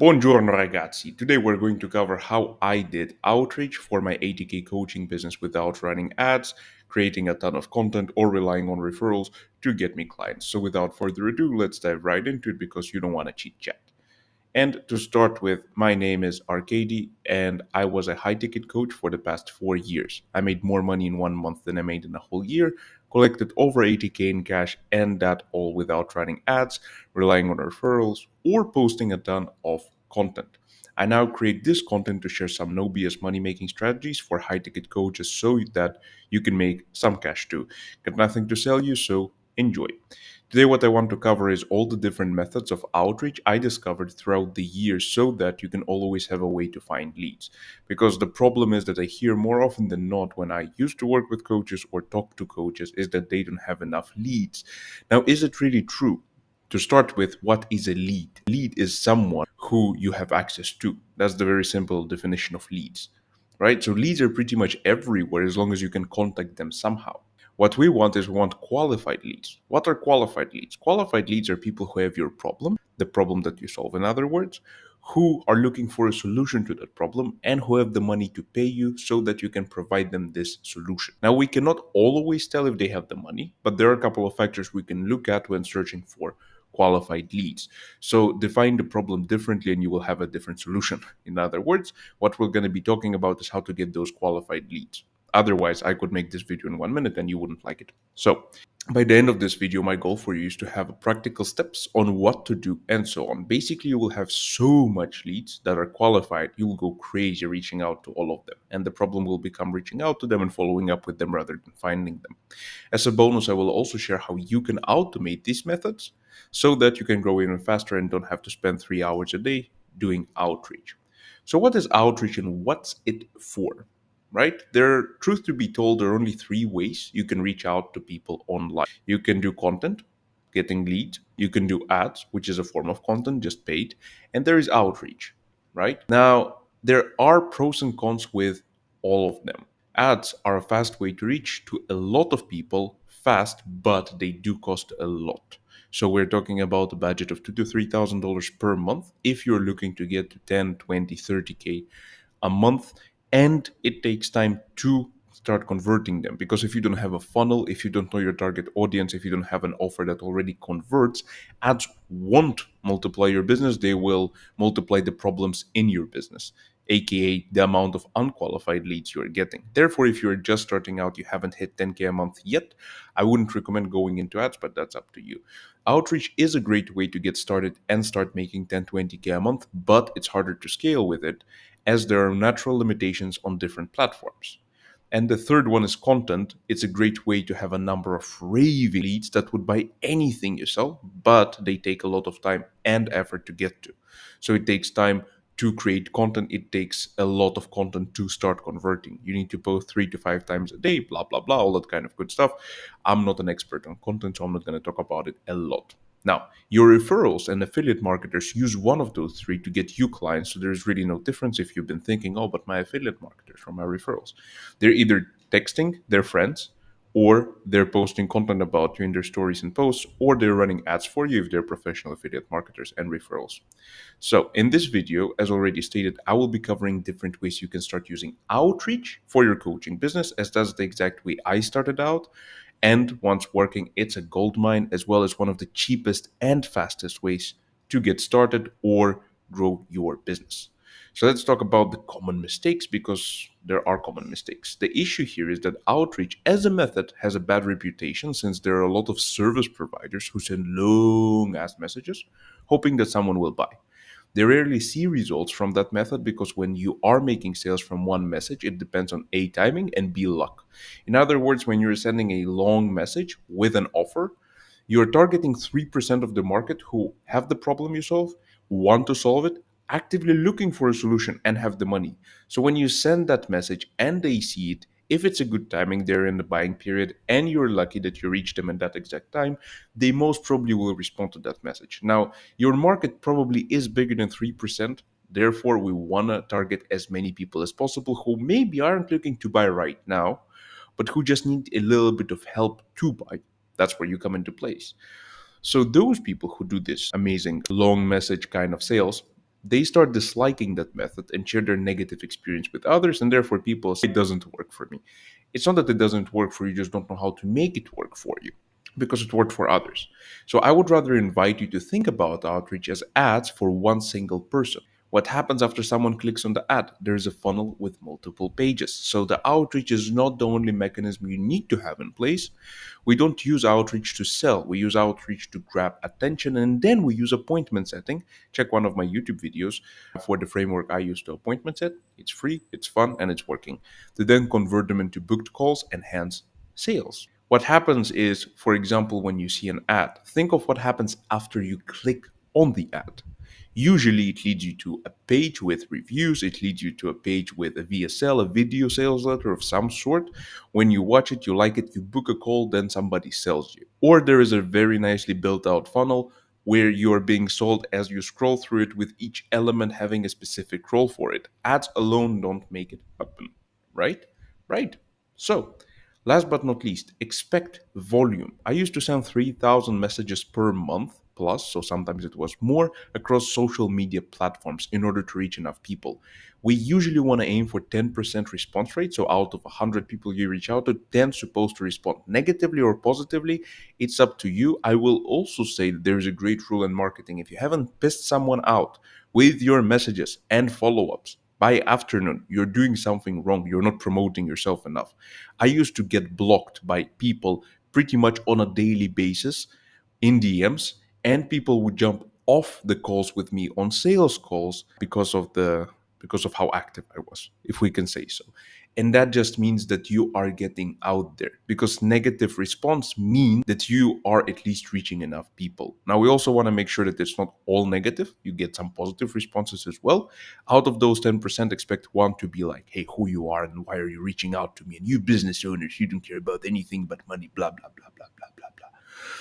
Buongiorno ragazzi, today we're going to cover how I did outreach for my 80k coaching business without running ads, creating a ton of content, or relying on referrals to get me clients. So without further ado, let's dive right into it because you don't want to cheat chat. And to start with, my name is Arkady, and I was a high ticket coach for the past 4 years. I made more money in 1 month than I made in a whole year, collected over 80k in cash, and that all without running ads, relying on referrals, or posting a ton of content. I now create this content to share some no BS money making strategies for high ticket coaches so that you can make some cash too. Got nothing to sell you, so enjoy. Today, what I want to cover is all the different methods of outreach I discovered throughout the years so that you can always have a way to find leads. Because the problem is that I hear more often than not when I used to work with coaches or talk to coaches is that they don't have enough leads. Now, is it really true? To start with, what is a lead? Lead is someone who you have access to. That's the very simple definition of leads, right? So leads are pretty much everywhere as long as you can contact them somehow. What we want is we want qualified leads. What are qualified leads? Qualified leads are people who have your problem, the problem that you solve, in other words, who are looking for a solution to that problem and who have the money to pay you so that you can provide them this solution. Now, we cannot always tell if they have the money, but there are a couple of factors we can look at when searching for qualified leads. So define the problem differently and you will have a different solution. In other words, what we're going to be talking about is how to get those qualified leads. Otherwise, I could make this video in 1 minute and you wouldn't like it. So by the end of this video, my goal for you is to have practical steps on what to do and so on. Basically, you will have so much leads that are qualified, you will go crazy reaching out to all of them. And the problem will become reaching out to them and following up with them rather than finding them. As a bonus, I will also share how you can automate these methods so that you can grow even faster and don't have to spend 3 hours a day doing outreach. So what is outreach and what's it for? Right? Truth to be told, there are only three ways you can reach out to people online. You can do content, getting leads. You can do ads, which is a form of content, just paid. And there is outreach, right? Now, there are pros and cons with all of them. Ads are a fast way to reach to a lot of people fast, but they do cost a lot. So we're talking about a budget of $2,000 to $3,000 per month if you're looking to get to 10, 20, 30K a month, and it takes time to start converting them, because if you don't have a funnel, if you don't know your target audience, if you don't have an offer that already converts, ads won't multiply your business. They will multiply the problems in your business, aka the amount of unqualified leads you're getting. Therefore, if you're just starting out, you haven't hit 10k a month yet, I wouldn't recommend going into ads, but that's up to you. Outreach is a great way to get started and start making 10 20k a month, but it's harder to scale with it as there are natural limitations on different platforms. And the third one is content. It's a great way to have a number of raving leads that would buy anything you sell, but they take a lot of time and effort to get to. So it takes time to create content. It takes a lot of content to start converting. You need to post 3 to 5 times a day, blah, blah, blah, all that kind of good stuff. I'm not an expert on content, so I'm not going to talk about it a lot. Now, your referrals and affiliate marketers use one of those three to get you clients, so there's really no difference if you've been thinking, oh, but my affiliate marketers from my referrals. They're either texting their friends, or they're posting content about you in their stories and posts, or they're running ads for you if they're professional affiliate marketers and referrals. So in this video, as already stated, I will be covering different ways you can start using outreach for your coaching business, as that's the exact way I started out. And once working, it's a gold mine, as well as one of the cheapest and fastest ways to get started or grow your business. So let's talk about the common mistakes, because there are common mistakes. The issue here is that outreach as a method has a bad reputation, since there are a lot of service providers who send long ass messages hoping that someone will buy. They rarely see results from that method because when you are making sales from one message, it depends on A, timing, and B, luck. In other words, when you're sending a long message with an offer, you're targeting 3% of the market who have the problem you solve, want to solve it, actively looking for a solution, and have the money. So when you send that message and they see it, if it's a good timing, they're in the buying period, and you're lucky that you reach them at that exact time, they most probably will respond to that message. Now, your market probably is bigger than 3%. Therefore, we want to target as many people as possible who maybe aren't looking to buy right now, but who just need a little bit of help to buy. That's where you come into place. So those people who do this amazing long message kind of sales, they start disliking that method and share their negative experience with others, and therefore people say it doesn't work for me. It's not that it doesn't work for you, you just don't know how to make it work for you because it worked for others. So I would rather invite you to think about outreach as ads for one single person. What happens after someone clicks on the ad? There's a funnel with multiple pages. So the outreach is not the only mechanism you need to have in place. We don't use outreach to sell. We use outreach to grab attention, and then we use appointment setting. Check one of my YouTube videos for the framework I use to appointment set. It's free, it's fun, and it's working. To then convert them into booked calls and hence sales. What happens is, for example, when you see an ad, think of what happens after you click on the ad. Usually, it leads you to a page with reviews, it leads you to a page with a VSL, a video sales letter of some sort. When you watch it, you like it, you book a call, then somebody sells you. Or there is a very nicely built out funnel where you are being sold as you scroll through it, with each element having a specific role for it. Ads alone don't make it happen, right? Right. So, last but not least, expect volume. I used to send 3,000 messages per month plus, so sometimes it was more, across social media platforms in order to reach enough people. We usually want to aim for 10% response rate, so out of 100 people you reach out to, 10 supposed to respond negatively or positively. It's up to you. I will also say that there is a great rule in marketing. If you haven't pissed someone out with your messages and follow-ups by afternoon, you're doing something wrong. You're not promoting yourself enough. I used to get blocked by people pretty much on a daily basis in DMs, and people would jump off the calls with me on sales calls because of how active I was, if we can say so. And that just means that you are getting out there, because negative response means that you are at least reaching enough people. Now, we also want to make sure that it's not all negative. You get some positive responses as well. Out of those 10%, expect one to be like, hey, who you are and why are you reaching out to me? And you business owners, you don't care about anything but money, blah, blah, blah, blah, blah, blah, blah.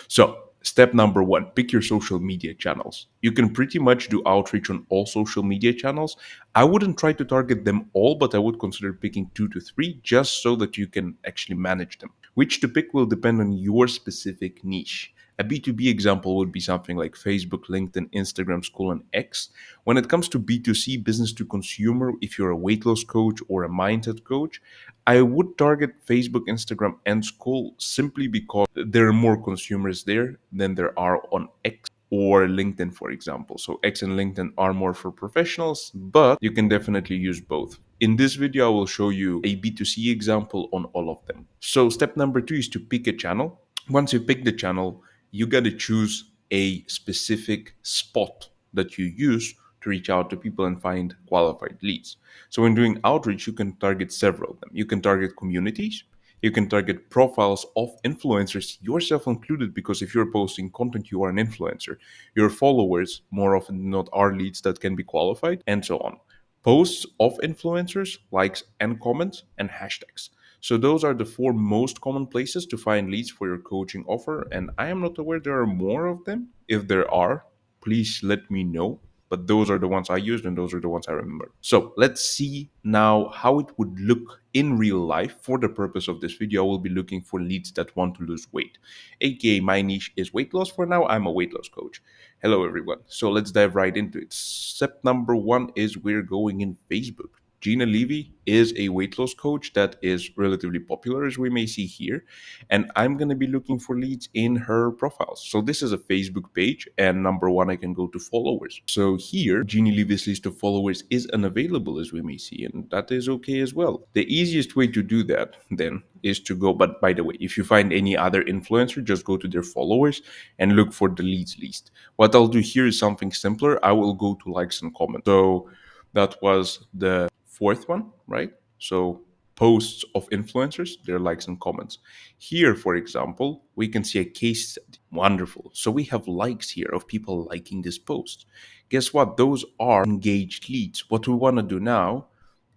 So, step number one, pick your social media channels. You can pretty much do outreach on all social media channels. I wouldn't try to target them all, but I would consider picking 2 to 3 just so that you can actually manage them. Which to pick will depend on your specific niche. A B2B example would be something like Facebook, LinkedIn, Instagram, School, and X. When it comes to B2C, business to consumer, if you're a weight loss coach or a mindset coach, I would target Facebook, Instagram, and School simply because there are more consumers there than there are on X or LinkedIn, for example. So X and LinkedIn are more for professionals, but you can definitely use both. In this video, I will show you a B2C example on all of them. So step number 2 is to pick a channel. Once you pick the channel, you got to choose a specific spot that you use to reach out to people and find qualified leads. So when doing outreach, you can target several of them. You can target communities, you can target profiles of influencers, yourself included, because if you're posting content, you are an influencer. Your followers, more often than not, are leads that can be qualified, and so on. Posts of influencers, likes and comments, and hashtags. So those are the 4 most common places to find leads for your coaching offer, and I am not aware there are more of them. If there are, please let me know. But those are the ones I used and those are the ones I remember. So let's see now how it would look in real life. For the purpose of this video, I will be looking for leads that want to lose weight. AKA my niche is weight loss for now. I'm a weight loss coach. Hello everyone. So let's dive right into it. Step number 1 is we're going in Facebook. Gina Levy is a weight loss coach that is relatively popular, as we may see here, and I'm going to be looking for leads in her profiles. So this is a Facebook page, and number 1, I can go to followers. So here, Gina Levy's list of followers is unavailable, as we may see, and that is okay as well. The easiest way to do that then is to go, but by the way, if you find any other influencer, just go to their followers and look for the leads list. What I'll do here is something simpler. I will go to likes and comments. So that was the 4th one, right? So posts of influencers, their likes and comments. Here, for example, we can see a case study. Wonderful. So we have likes here of people liking this post. Guess what? Those are engaged leads. What we want to do now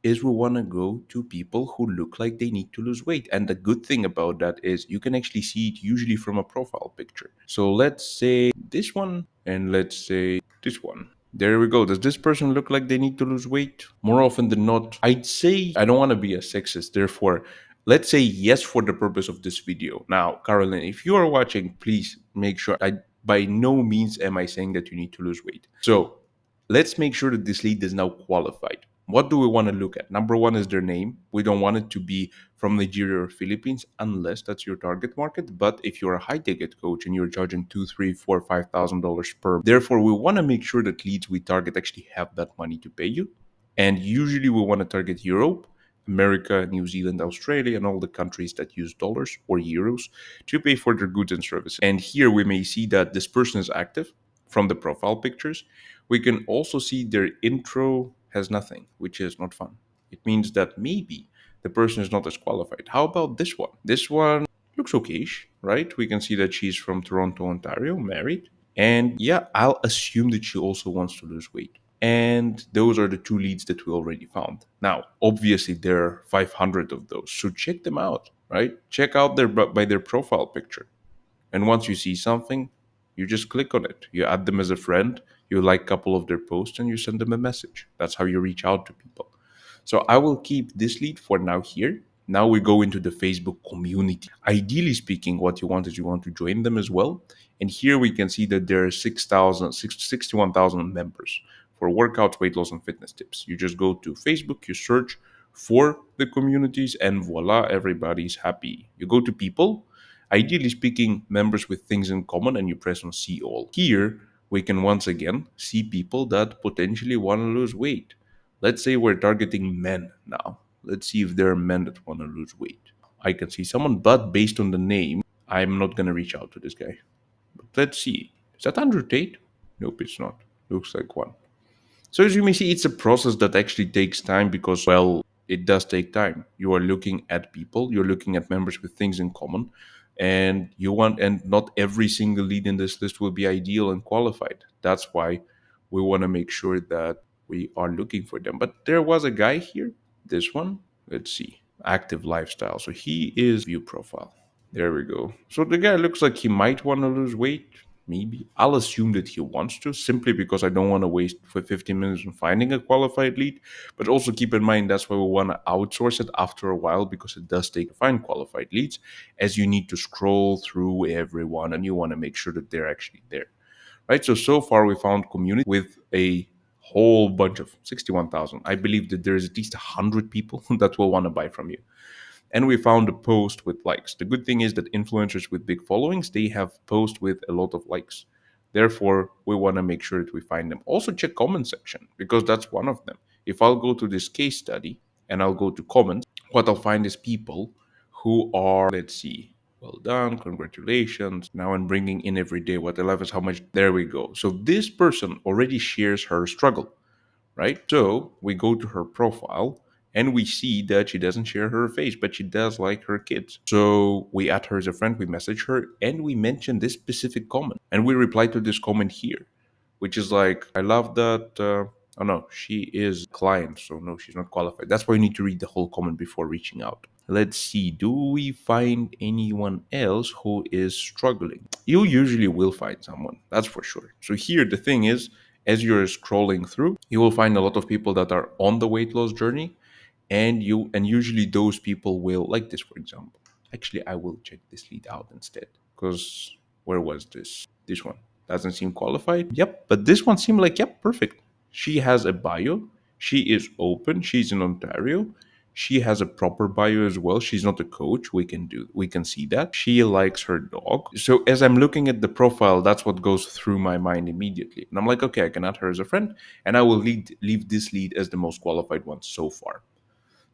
is we want to go to people who look like they need to lose weight. And the good thing about that is you can actually see it usually from a profile picture. So let's say this one, and let's say this one. There we go. Does this person look like they need to lose weight? More often than not, I'd say, I don't want to be a sexist. Therefore, let's say yes for the purpose of this video. Now, Caroline, if you are watching, please make sure by no means am I saying that you need to lose weight. So let's make sure that this lead is now qualified. What do we want to look at? Number one is their name. We don't want it to be from Nigeria or Philippines unless that's your target market. But if you're a high ticket coach and you're charging two, three, four, $5,000 per, therefore we want to make sure that leads we target actually have that money to pay you. And usually we want to target Europe, America, New Zealand, Australia, and all the countries that use dollars or euros to pay for their goods and services. And here we may see that this person is active from the profile pictures. We can also see their intro has nothing, which is not fun. It means that maybe the person is not as qualified. How about this one? This one looks okayish, right? We can see that she's from Toronto, Ontario, married. And yeah, I'll assume that she also wants to lose weight. And those are the two leads that we already found. Now, obviously, there are 500 of those. So check them out, right? Check out their by their profile picture. And once you see something, you just click on it. You add them as a friend, you like a couple of their posts, and you send them a message. That's how you reach out to people. So I will keep this lead for now here. Now we go into the Facebook community. Ideally speaking, what you want is you want to join them as well. And here we can see that there are 61,000 members for workouts, weight loss, and fitness tips. You just go to Facebook, you search for the communities, and voila, everybody's happy. You go to people, ideally speaking, members with things in common, and you press on see all. Here, we can once again see people that potentially want to lose weight. Let's say we're targeting men now. Let's see if there are men that want to lose weight. I can see someone, but based on the name, I'm not going to reach out to this guy. But let's see. Is that Andrew Tate? Nope, it's not. Looks like one. So as you may see, it's a process that actually takes time because, well, it does take time. You are looking at people, you're looking at members with things in common, and and not every single lead in this list will be ideal and qualified. That's why we want to make sure that we are looking for them. But there was a guy here, this one. Let's see. Active lifestyle. So he is view profile. There we go. So the guy looks like he might want to lose weight. Maybe. I'll assume that he wants to, simply because I don't want to waste for 15 minutes on finding a qualified lead. But also keep in mind that's why we want to outsource it after a while, because it does take to find qualified leads, as you need to scroll through everyone and you want to make sure that they're actually there. Right? So far we found community with a whole bunch of 61,000. I believe that there is at least 100 people that will want to buy from you. And we found a post with likes. The good thing is that influencers with big followings, they have posts with a lot of likes. Therefore, we want to make sure that we find them. Also check comment section, because that's one of them. If I'll go to this case study and I'll go to comments, what I'll find is people who are, let's see, well done, congratulations. Now I'm bringing in every day. What I love is how much, there we go. So this person already shares her struggle, right? So we go to her profile and we see that she doesn't share her face, but she does like her kids. So we add her as a friend, we message her, and we mention this specific comment. And we reply to this comment here, which is like, I love that. Oh no, she is a client, so no, she's not qualified. That's why you need to read the whole comment before reaching out. Let's see, do we find anyone else who is struggling? You usually will find someone, that's for sure. So here, the thing is, as you're scrolling through, you will find a lot of people that are on the weight loss journey, and usually those people will, like this, for example. Actually, I will check this lead out instead, because where was this one doesn't seem qualified. Yep, but this one seemed like, yep, perfect. She has a bio, she is open, she's in Ontario, she has a proper bio as well. She's not a coach. We can see that. She likes her dog. So as I'm looking at the profile, that's what goes through my mind immediately. And I'm like, okay, I can add her as a friend, and I will leave this lead as the most qualified one so far.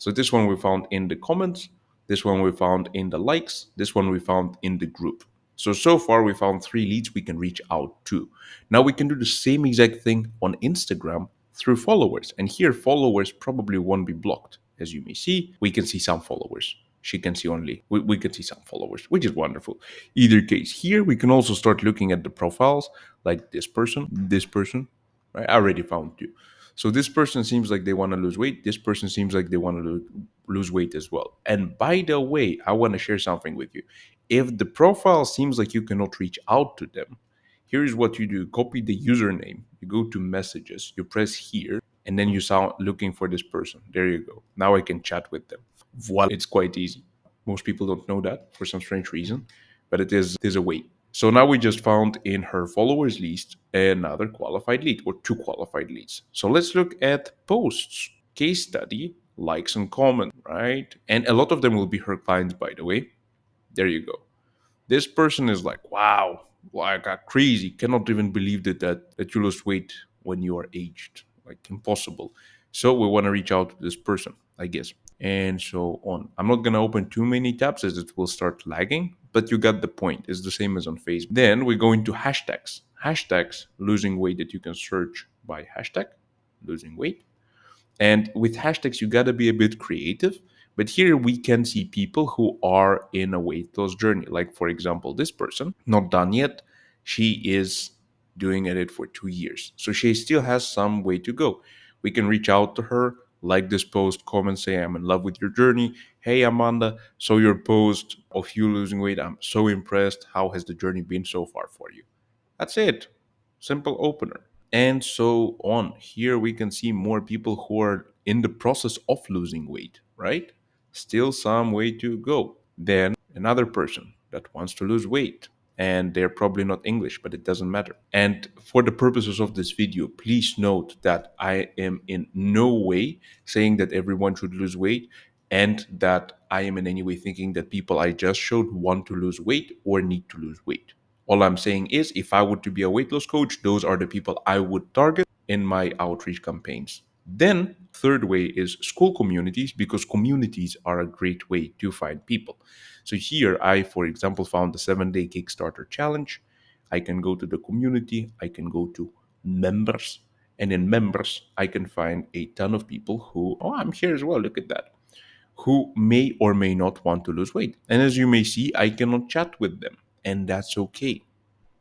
So this one we found in the comments, this one we found in the likes, this one we found in the group. So far we found 3 leads we can reach out to. Now we can do the same exact thing on Instagram through followers. And here followers probably won't be blocked. As you may see, we can see some followers. She can see only, we can see some followers, which is wonderful. Either case, here we can also start looking at the profiles, like this person, right? I already found 2. So this person seems like they want to lose weight. This person seems like they want to lose weight as well. And by the way, I want to share something with you. If the profile seems like you cannot reach out to them, here is what you do. Copy the username. You go to messages. You press here, and then you sound looking for this person. There you go. Now I can chat with them. Voila. It's quite easy. Most people don't know that for some strange reason, but it is a way. So now we just found in her followers list another qualified lead or two qualified leads. So let's look at posts, case study, likes and comments, right? And a lot of them will be her clients, by the way. There you go. This person is like, wow, like crazy. Cannot even believe that you lost weight when you are aged. Like impossible. So we want to reach out to this person, I guess. And so on. I'm not gonna open too many tabs as it will start lagging, but you got the point. It's the same as on Facebook. Then we go into hashtags. Hashtags losing weight that you can search by hashtag losing weight. And with hashtags, you gotta be a bit creative. But here we can see people who are in a weight loss journey. Like, for example, this person, not done yet. She is doing it for 2 years. So she still has some way to go. We can reach out to her, like this post, comment, say, I'm in love with your journey. Hey, Amanda, saw your post of you losing weight. I'm so impressed. How has the journey been so far for you? That's it. Simple opener. And so on. Here we can see more people who are in the process of losing weight, right? Still some way to go. Then another person that wants to lose weight. And they're probably not English, but it doesn't matter. And for the purposes of this video, please note that I am in no way saying that everyone should lose weight and that I am in any way thinking that people I just showed want to lose weight or need to lose weight. All I'm saying is, if I were to be a weight loss coach, those are the people I would target in my outreach campaigns. Then, third way is school communities, because communities are a great way to find people. So here, I, for example, found the 7-day Kickstarter challenge. I can go to the community, I can go to members, and in members, I can find a ton of people who, oh, I'm here as well, look at that, who may or may not want to lose weight. And as you may see, I cannot chat with them, and that's okay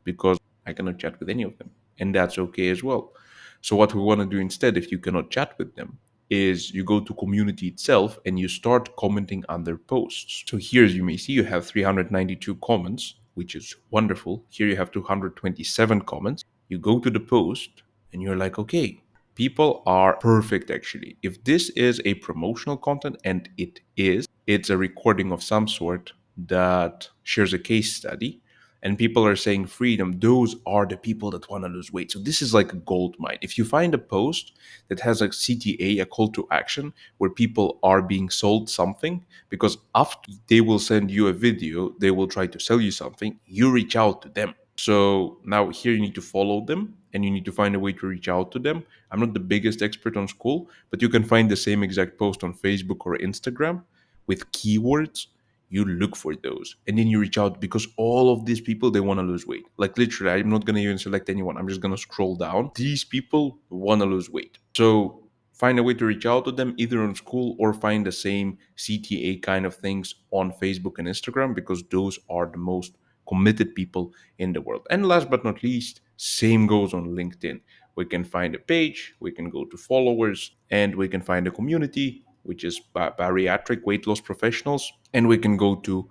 because I cannot chat with any of them, and that's okay as well. So what we want to do instead, if you cannot chat with them, is you go to community itself and you start commenting on their posts. So here, as you may see, you have 392 comments, which is wonderful. Here you have 227 comments. You go to the post and you're like, okay, people are perfect actually. If this is a promotional content, and it is, it's a recording of some sort that shares a case study, and people are saying freedom, those are the people that want to lose weight. So this is like a gold mine. If you find a post that has a CTA, a call to action, where people are being sold something, because after they will send you a video, they will try to sell you something, you reach out to them. So now here you need to follow them and you need to find a way to reach out to them. I'm not the biggest expert on school, but you can find the same exact post on Facebook or Instagram with keywords. You look for those and then you reach out, because all of these people, they want to lose weight. Like literally, I'm not going to even select anyone. I'm just going to scroll down. These people want to lose weight. So find a way to reach out to them either on school, or find the same CTA kind of things on Facebook and Instagram, because those are the most committed people in the world. And last but not least, same goes on LinkedIn. We can find a page, we can go to followers, and we can find a community, which is bariatric weight loss professionals, and we can go to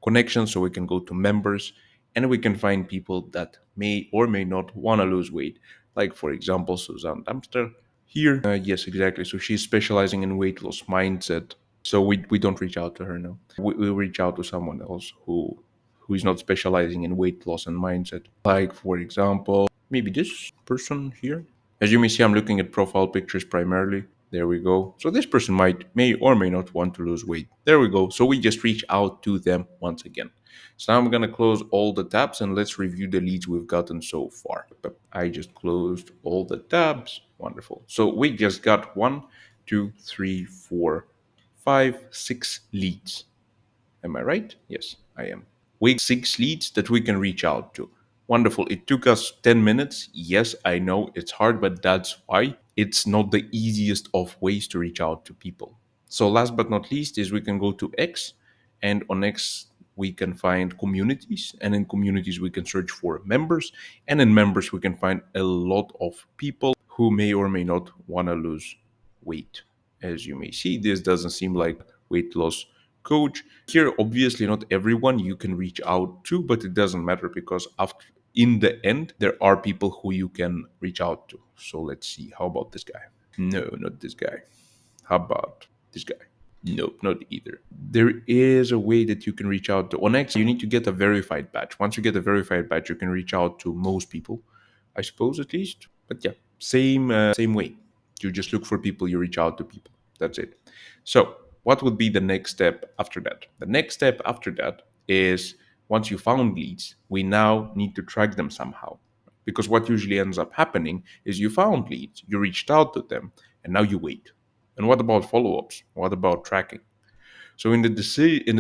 connections, so we can go to members, and we can find people that may or may not want to lose weight, like for example Suzanne Damster here. Yes, exactly. So she's specializing in weight loss mindset. So we don't reach out to her now. We reach out to someone else who is not specializing in weight loss and mindset. Like for example, maybe this person here. As you may see, I'm looking at profile pictures primarily. There we go. So this person may or may not want to lose weight. There we go. So we just reach out to them once again. So now I'm gonna close all the tabs and let's review the leads we've gotten so far. I just closed all the tabs. Wonderful. So we just got 1, 2, 3, 4, 5, 6 leads. Am I right? Yes, I am. We 6 leads that we can reach out to. Wonderful. It took us 10 minutes. Yes, I know it's hard, but that's why it's not the easiest of ways to reach out to people. So last but not least is we can go to X, and on X we can find communities, and in communities we can search for members, and in members we can find a lot of people who may or may not want to lose weight. As you may see, this doesn't seem like weight loss coach. Here, obviously, not everyone you can reach out to, but it doesn't matter, because after in the end, there are people who you can reach out to. So let's see. How about this guy? No, not this guy. How about this guy? Nope, not either. There is a way that you can reach out to. On X, you need to get a verified badge. Once you get a verified badge, you can reach out to most people, I suppose at least. But yeah, same way. You just look for people, you reach out to people. That's it. So, what would be the next step after that? The next step after that is once you found leads, we now need to track them somehow. Because what usually ends up happening is you found leads, you reached out to them, and now you wait. And what about follow-ups? What about tracking? So in the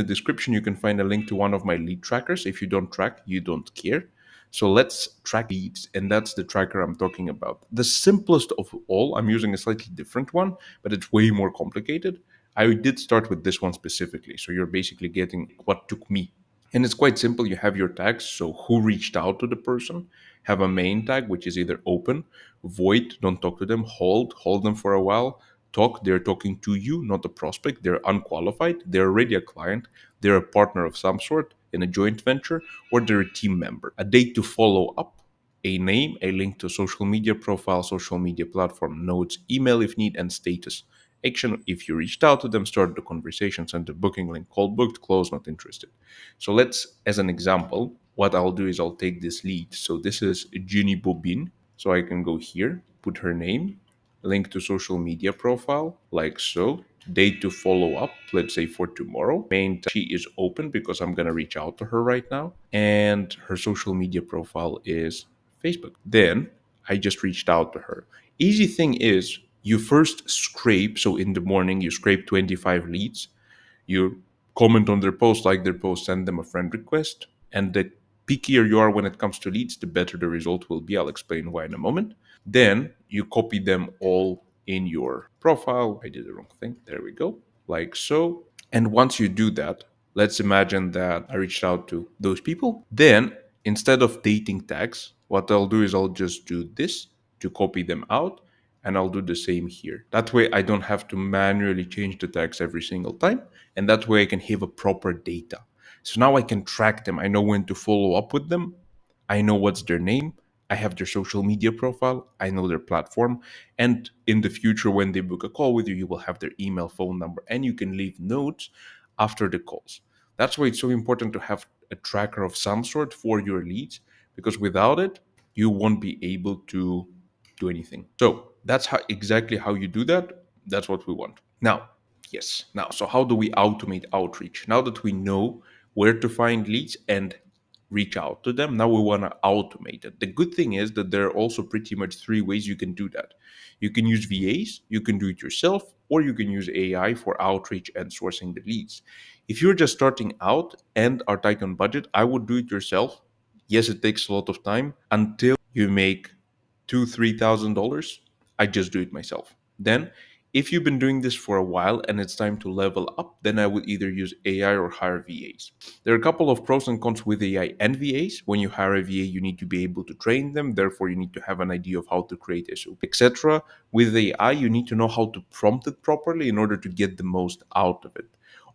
description, you can find a link to one of my lead trackers. If you don't track, you don't care. So let's track leads, and that's the tracker I'm talking about. The simplest of all, I'm using a slightly different one, but it's way more complicated. I did start with this one specifically. So you're basically getting what took me. And it's quite simple. You have your tags. So who reached out to the person, have a main tag, which is either open, void, don't talk to them, hold them for a while, talk, they're talking to you, not a prospect, they're unqualified, they're already a client, they're a partner of some sort in a joint venture, or they're a team member. A date to follow up, a name, a link to social media profile, social media platform, notes, email if need, and status. Action if you reached out to them, start the conversation, send the booking link, call booked, close, not interested. So let's, as an example, what I'll do is I'll take this lead. So this is Ginny Bobin. So I can go here, put her name, link to social media profile, like so. Date to follow up, let's say for tomorrow. She is open because I'm gonna reach out to her right now. And her social media profile is Facebook. Then I just reached out to her. Easy thing is you first scrape, so in the morning you scrape 25 leads, you comment on their post, like their post, send them a friend request. And the pickier you are when it comes to leads, the better the result will be. I'll explain why in a moment. Then you copy them all in your profile. I did the wrong thing. There we go. Like so. And once you do that, let's imagine that I reached out to those people. Then instead of dating tags, what I'll do is I'll just do this to copy them out, and I'll do the same here. That way I don't have to manually change the tags every single time, and that way I can have a proper data. So now I can track them. I know when to follow up with them. I know what's their name. I have their social media profile. I know their platform. And in the future, when they book a call with you, you will have their email, phone number, and you can leave notes after the calls. That's why it's so important to have a tracker of some sort for your leads, because without it, you won't be able to do anything. So that's exactly how you do that. That's what we want. Now, yes. Now, so how do we automate outreach? Now that we know where to find leads and reach out to them, now we want to automate it. The good thing is that there are also pretty much three ways you can do that. You can use VAs, you can do it yourself, or you can use AI for outreach and sourcing the leads. If you're just starting out and are tight on budget, I would do it yourself. Yes, it takes a lot of time until you make $2,000-3,000. I just do it myself. Then if you've been doing this for a while and it's time to level up, then I would either use AI or hire VAs. There are a couple of pros and cons with AI and VAs. When you hire a VA, you need to be able to train them. Therefore, you need to have an idea of how to create SOP, etc. With AI, you need to know how to prompt it properly in order to get the most out of it.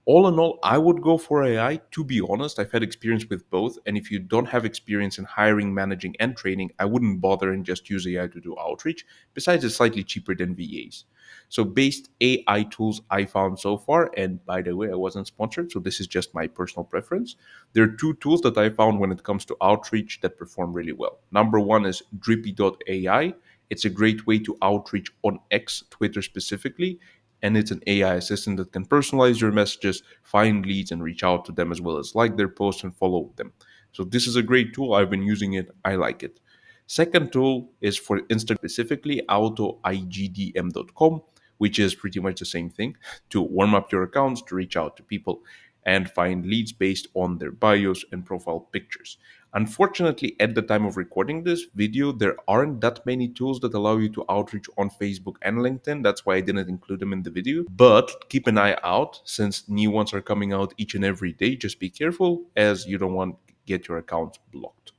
All in all, I would go for AI. To be honest, I've had experience with both. And if you don't have experience in hiring, managing, and training, I wouldn't bother and just use AI to do outreach. Besides, it's slightly cheaper than VAs. So, based AI tools I found so far, and by the way, I wasn't sponsored, so this is just my personal preference. There are two tools that I found when it comes to outreach that perform really well. Number one is Drippy.ai. It's a great way to outreach on X, Twitter specifically, and it's an AI assistant that can personalize your messages, find leads, and reach out to them, as well as like their posts and follow them. So this is a great tool. I've been using it. I like it. Second tool is for Instagram, specifically autoigdm.com, which is pretty much the same thing, to warm up your accounts, to reach out to people and find leads based on their bios and profile pictures. Unfortunately, at the time of recording this video, there aren't that many tools that allow you to outreach on Facebook and LinkedIn. That's why I didn't include them in the video. But keep an eye out, since new ones are coming out each and every day. Just be careful, as you don't want to get your account blocked.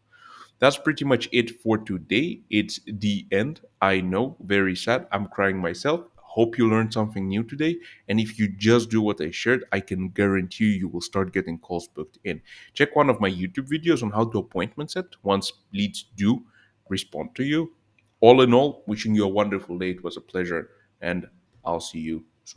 That's pretty much it for today. It's the end. I know, very sad. I'm crying myself. Hope you learned something new today. And if you just do what I shared, I can guarantee you will start getting calls booked in. Check one of my YouTube videos on how to appointment set once leads do respond to you. All in all, wishing you a wonderful day. It was a pleasure, and I'll see you